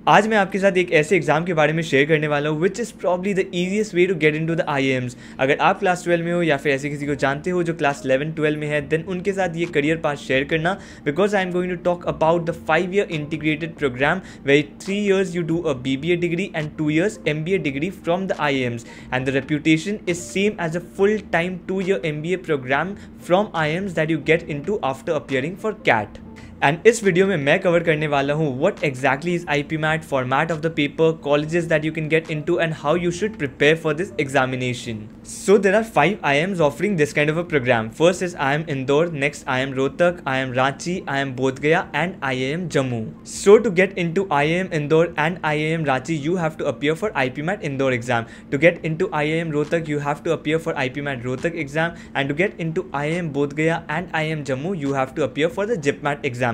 आज मैं आपके साथ एक ऐसे एग्जाम के बारे में शेयर करने वाला हूँ which is probably the easiest way to get into the IIMs। अगर आप क्लास 12 में हो या फिर ऐसे किसी को जानते हो जो क्लास 11-12 में है, देन उनके साथ ये करियर पाथ शेयर करना, because I am going to talk about the 5-year integrated program where 3 years you do a BBA degree and 2 years MBA degree from the IIMs, and the reputation is same as a full-time 2-year MBA program from IIMs that you get into after appearing for CAT। And इस video में मैं cover करने वाला हूँ what exactly is IPMAT, format of the paper, colleges that you can get into and how you should prepare for this examination. So there are 5 IIMs offering this kind of a program. First is IIM Indore, next IIM Rohtak, IIM Ranchi, IIM Bodh Gaya and IIM Jammu. So to get into IIM Indore and IIM Ranchi, you have to appear for IPMAT Indore exam. To get into IIM Rohtak, you have to appear for IPMAT Rohtak exam, and to get into IIM Bodh Gaya and IIM Jammu, you have to appear for the JIPMAT exam.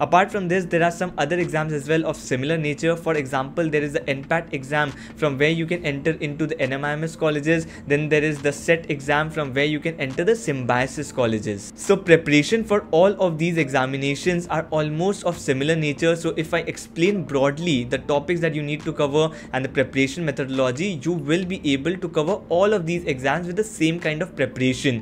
Apart from this, there are some other exams as well of similar nature. For example, there is the NPAT exam from where you can enter into the NMIMS colleges. Then there is the SET exam from where you can enter the Symbiosis colleges. So preparation for all of these examinations are almost of similar nature. So if I explain broadly the topics that you need to cover and the preparation methodology, you will be able to cover all of these exams with the same kind of preparation.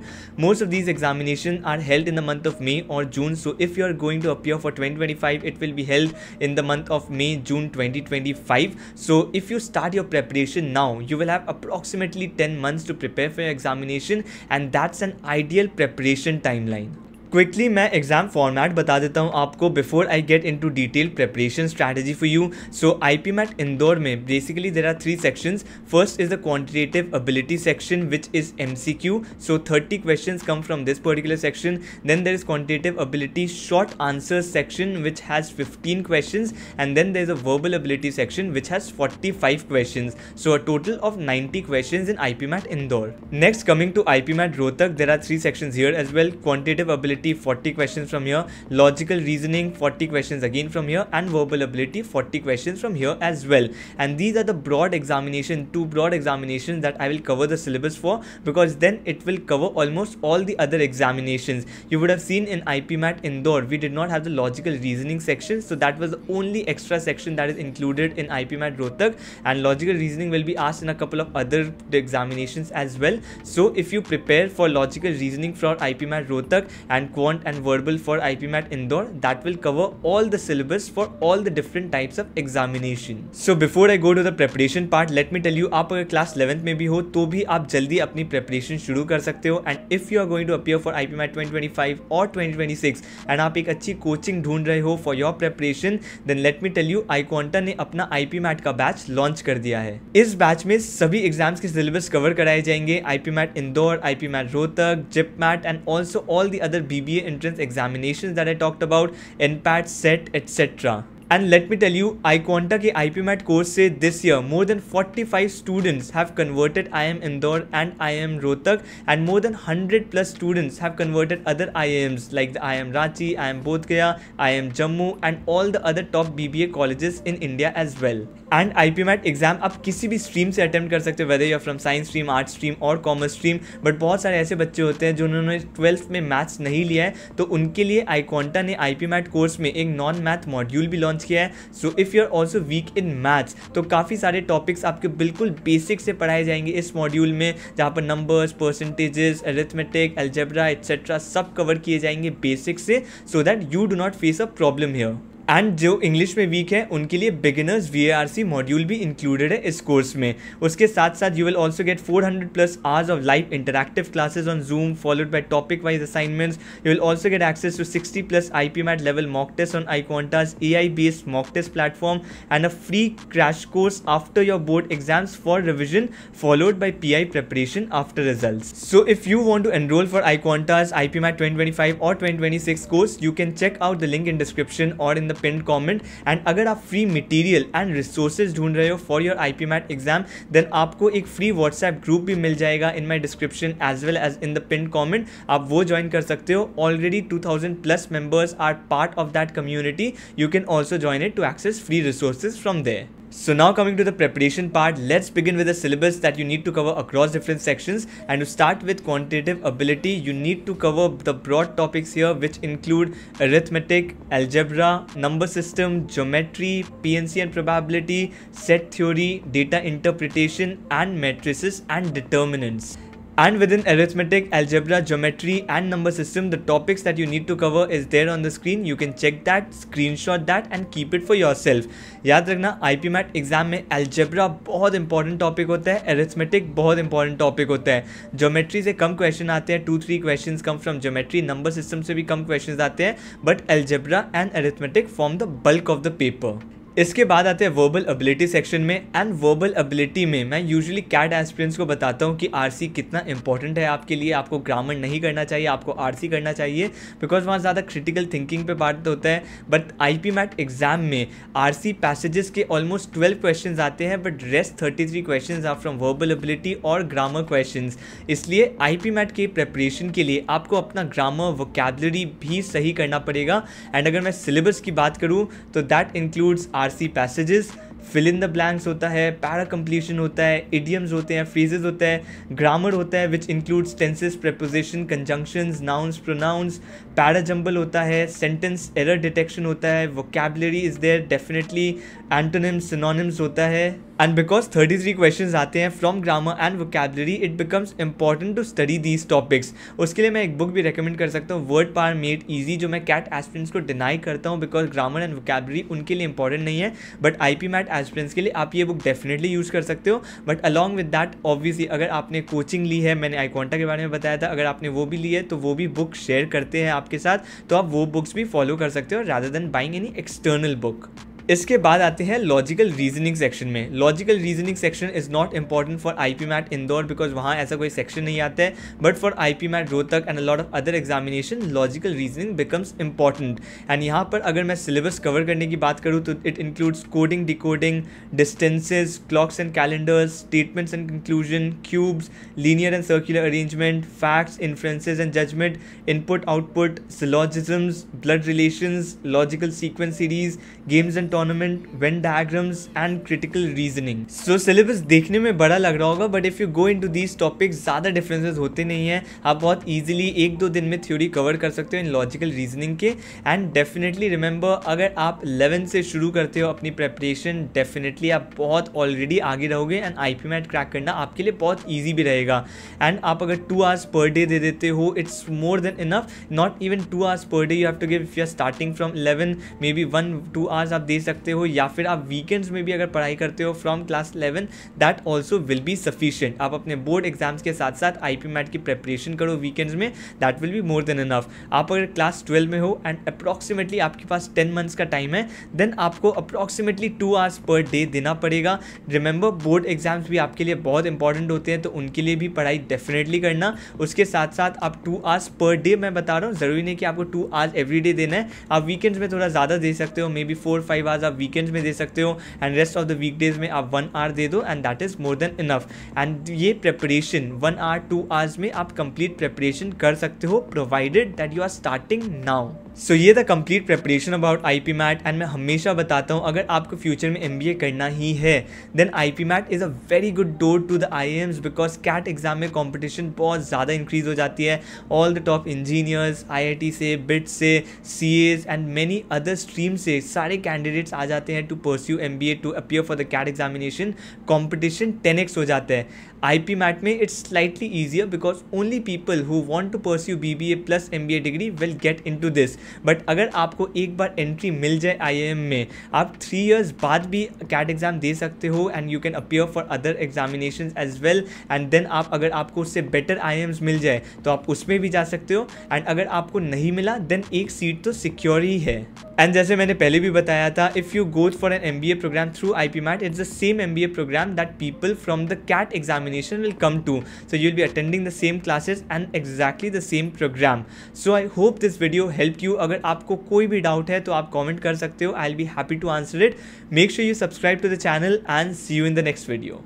Most of these examinations are held in the month of May or June. So if you are going to appear for 2025, it will be held in the month of May, June 2025. So if you start your preparation now, you will have approximately 10 months to prepare for your examination, and that's an ideal preparation timeline. Quickly मैं exam format बता देता हूँ आपको before I get into detail preparation strategy for you. So IPMAT Indore में basically there are 3 sections. First is the quantitative ability section which is MCQ. So 30 questions come from this particular section. Then there is quantitative ability short answers section which has 15 questions, and then there is a verbal ability section which has 45 questions. So a total of 90 questions in IPMAT Indore. Next, coming to IPMAT Rohtak, there are 3 sections here as well. Quantitative ability 40 questions from here, logical reasoning 40 questions again from here, and verbal ability 40 questions from here as well. And these are the broad examination, 2 broad examinations that I will cover the syllabus for, because then it will cover almost all the other examinations. You would have seen in IPMAT Indore we did not have the logical reasoning section, so that was the only extra section that is included in IPMAT Rohtak, and logical reasoning will be asked in a couple of other examinations as well. So if you prepare for logical reasoning for IPMAT Rohtak and quant and verbal for IPMAT Indore, that will cover all the syllabus for all the different types of examination. So before I go to the preparation part, let me tell you, आप अगर class 11th में भी हो तो भी आप जल्दी अपनी preparation शुरू कर सकते हो. And if you are going to appear for IPMAT 2025 और 2026 and आप एक अच्छी कोचिंग ढूंढ रहे हो for your preparation, then let me tell you, iQuanta ने अपना IPMAT का बैच लॉन्च कर दिया है. इस बैच में सभी एग्जाम्स के सिलेबस कवर कराए जाएंगे. IPMAT Indore, IPMAT Rohtak, JIPMAT and also all the other BBA entrance examinations that I talked about, NPAT, SET, etc. And let me tell you, iQuanta के IPMAT course से this year more than 45 students have converted IIM Indore and IIM Rohtak, and more than 100 plus students have converted other IIMs like the IIM Ranchi, IIM Bodh Gaya, IIM Jammu and all the other top BBA colleges in India as well. And IPMAT exam आप किसी भी stream से attempt कर सकते हो, whether you are from science stream, art stream और commerce stream. But बहुत सारे ऐसे बच्चे होते हैं जिन्होंने 12th में मैथ्स नहीं लिया है, तो उनके लिए iQuanta ने IPMAT कोर्स में एक नॉन मैथ मॉड्यूल भी लॉन्च किया है. So if you are also weak in maths, तो काफ़ी सारे टॉपिक्स आपके बिल्कुल बेसिक से पढ़ाए जाएंगे इस मॉड्यूल में, जहाँ पर numbers, percentages, arithmetic, algebra etcetera सब कवर किए जाएंगे बेसिक से, so that you do not face a problem here. And जो इंग्लिश में वीक है उनके लिए बिगिनर्स VARC मॉड्यूल भी इंक्लूडेड है इस कोर्स में. उसके साथ साथ you will also get 400+ hours of live interactive classes on Zoom followed by topic wise assignments. You will also get access to 60+ IPMAT level mock tests on iQuanta's AI based mock test platform, and a free crash course after your board exams for revision followed by PI preparation after results. So if you want to enroll for iQuanta's IPMAT 2025 or 2026 course, you can check out the link in description or in the pinned comment. And अगर आप free material and resources ढूंढ रहे हो for your IPMAT exam, then आपको एक free WhatsApp group भी मिल जाएगा in my description as well as in the pinned comment. आप वो ज्वाइन कर सकते हो. Already 2000+ members are part of that community. You can also join it to access free resources from there. So now coming to the preparation part, let's begin with the syllabus that you need to cover across different sections. And to start with quantitative ability, you need to cover the broad topics here, which include arithmetic, algebra, number system, geometry, PNC and probability, set theory, data interpretation, and matrices and determinants. And within arithmetic, algebra, geometry and number system, the topics that you need to cover is there on the screen. You can check that, screenshot that and keep it for yourself. याद रखना IP mat exam में algebra बहुत important topic होता है, arithmetic बहुत important topic होता है, geometry से कम क्वेश्चन आते हैं, 2-3 question come from geometry, number system से भी कम क्वेश्चन आते हैं, but algebra and arithmetic form the bulk of the paper. इसके बाद आते हैं वर्बल एबिलिटी सेक्शन में. एंड वर्बल एबिलिटी में मैं यूजुअली कैट एस्पिरेंट्स को बताता हूँ कि आरसी कितना इंपॉर्टेंट है आपके लिए. आपको ग्रामर नहीं करना चाहिए, आपको आरसी करना चाहिए, बिकॉज वहाँ ज़्यादा क्रिटिकल थिंकिंग पे बात होता है. बट आईपी मैट एग्जाम में आरसी पैसेजेस के ऑलमोस्ट 12 क्वेश्चन आते हैं, but rest 33 question are from verbal ability और ग्रामर क्वेश्चन. इसलिए आईपी मैट के प्रेपरेशन के लिए आपको अपना ग्रामर वोकैबुलरी भी सही करना पड़ेगा. एंड अगर मैं सिलेबस की बात करूँ तो that includes RC passages, fill in the blanks होता है, पैरा कंप्लीशन होता है, इडियम्स होते हैं, फ्रेजेस होता है, ग्रामर होता है which includes tenses, preposition, conjunctions, nouns, pronouns, para jumble होता है, सेंटेंस एरर डिटेक्शन होता है, vocabulary is there definitely, antonyms, synonyms होता है. एंड बिकॉज 33 क्वेश्चन आते हैं from grammar and vocabulary, it becomes important to study these topics. उसके लिए मैं एक बुक भी रिकमेंड कर सकता हूँ, वर्ड पावर मेड ईजी, जो मैं कैट एस्पिरेंट्स को डिनाई करता हूँ बिकॉज ग्रामर एंड वोकैबुलरी उनके लिए इंपॉर्टेंट नहीं है, बट आईपी मैट एस्पिरेंट्स के लिए आप ये बुक डेफिनेटली यूज़ कर सकते हो. But along with that obviously अगर आपने कोचिंग ली है, मैंने आईक्वांटा के बारे में बताया था, अगर आपने वो भी ली है तो वो भी बुक शेयर करते हैं आपके साथ, तो आप वो बुक्स भी फॉलो कर सकते हो rather than buying any external book. इसके बाद आते हैं लॉजिकल रीजनिंग सेक्शन में. Logical reasoning section is not important for IPMAT Indore because वहाँ ऐसा कोई सेक्शन नहीं आता है, but for IPMAT Rohtak and a lot of other examination logical reasoning becomes important. And यहाँ पर अगर मैं सिलेबस कवर करने की बात करूँ तो it includes coding, decoding, distances, clocks and calendars, statements and conclusion, cubes, linear and circular arrangement, facts, inferences and judgement, input output, syllogisms, blood relations, logical sequence series, games and tournament, Venn diagrams and critical reasoning. So syllabus देखने में बड़ा लग रहा होगा, but if you go into these topics ज़्यादा differences होते नहीं हैं. आप बहुत इजीली 1-2 दिन में थ्योरी कवर कर सकते हो इन लॉजिकल रीजनिंग के. एंड डेफिनेटली रिमेंबर, अगर आप 11 से शुरू करते हो अपनी प्रेपरेशन, डेफिनेटली आप बहुत ऑलरेडी आगे रहोगे एंड आईपी मैट क्रैक करना आपके लिए बहुत ईजी भी रहेगा. एंड आप अगर 2 आवर्स पर डे दे देते हो, it's more than enough. Not even 2 hours per day you have to give. If you are starting from 11, maybe 1-2 hours आप दे सकते हो, या फिर आप वीकेंड्स में भी अगर पढ़ाई करते हो from class 11, that also will be sufficient. आप अपने बोर्ड एग्जाम्स के साथ साथ आईपी मैट की प्रेपरेशन करो वीकेंड्स में, that will be more than enough. आप अगर क्लास 12 में हो एंड अप्रॉक्सीमेटली आपके पास 10 मंथ्स का टाइम है, देन आपको अप्रॉक्सीमेटली 2 आवर्स पर डे देना पड़ेगा. रिमेंबर, बोर्ड एग्जाम्स भी आपके लिए बहुत इंपॉर्टेंट होते हैं, तो उनके लिए भी पढ़ाई डेफिनेटली करना. उसके साथ साथ आप 2 आवर्स पर डे, मैं बता रहा हूँ, ज़रूरी नहीं कि आपको 2 आवर्स एवरी डे देना है. आप वीकेंड्स में थोड़ा ज़्यादा दे सकते हो, मे बी 4-5 आवर्स आप वीकेंड्स में दे सकते हो, and rest of the weekdays में आप 1 आवर दे दो, and that is more than enough. And ये प्रेपरेशन 1 आवर 2 आवर्स में आप कंप्लीट प्रेपरेशन कर सकते हो, provided that you are starting now. So ये the complete preparation about IPMAT. एंड मैं हमेशा बताता हूँ, अगर आपको फ्यूचर में एमबीए करना ही है, then IPMAT is a very good door to the IIMs, because CAT exam में कॉम्पिटिशन बहुत ज़्यादा इंक्रीज हो जाती है. All the top engineers, IIT से, बिट से, CAs and many other stream से सारे कैंडिडेट्स आ जाते हैं to pursue MBA, to appear for the CAT examination. Competition 10x हो जाता है. आईपी मैट में it's slightly easier because only people who want to pursue BBA plus MBA degree will get into this. But अगर आपको एक बार entry मिल जाए IIM में, आप 3 इयर्स बाद भी कैट एग्जाम दे सकते हो, and you can appear for other examination as well. And then आप, अगर आपको उससे बेटर आईआईएम्स मिल जाए तो आप उसमें भी जा सकते हो. एंड अगर आपको नहीं मिला, देन एक सीट तो सिक्योर ही है. एंड जैसे मैंने पहले भी बताया था, if you go for an MBA program through IPMAT, it's the same MBA program that people from the CAT examination will come to. So you'll be attending the same classes and exactly the same program. So I hope this video helped you. अगर आपको कोई भी doubt है तो आप comment कर सकते हो. I'll be happy to answer it. Make sure you subscribe to the channel and see you in the next video.